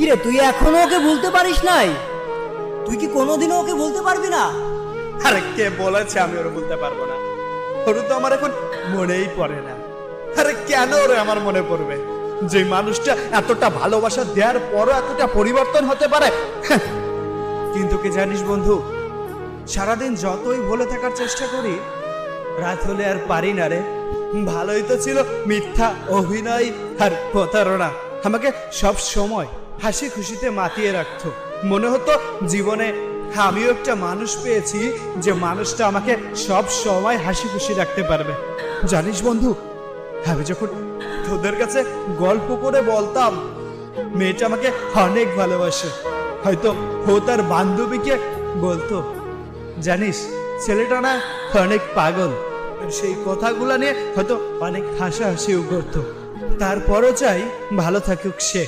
কিরে, তুই এখনো ওকে ভুলতে পারিস নাই? তুই কি কোনোদিনও ওকে ভুলতে পারবি না? আরে কে বলেছে আমি ওর বলতে পারবো না? ওর তো আমার এখন মনেই পড়ে না। আরে কেন ওরে আমার মনে পড়বে? যে মানুষটা এতটা ভালোবাসা দেওয়ার পরও এতটা পরিবর্তন হতে পারে। কিন্তু কি জানিস বন্ধু, সারাদিন যতই ভুলে থাকার চেষ্টা করি, রাত হলে আর পারি না রে। ভালোই তো ছিল মিথ্যা অভিনয় আর প্রতারণা, আমাকে সব সময় হাসি খুশিতে মাতিয়ে রাখতো। মনে হতো জীবনে আমিও একটা মানুষ পেয়েছি, যে মানুষটা আমাকে সব সময় হাসি খুশি রাখতে পারবে। জানিস বন্ধু, আমি যখন তোদের কাছে গল্প করে বলতাম মেয়েটা আমাকে অনেক ভালোবাসে, হয়তো ও তার বান্ধবীকে বলতো, জানিস ছেলেটা না অনেক পাগল, আর সেই কথাগুলো নিয়ে হয়তো অনেক হাসাহাসিও করতো। তারপরও চাই ভালো থাকুক সে।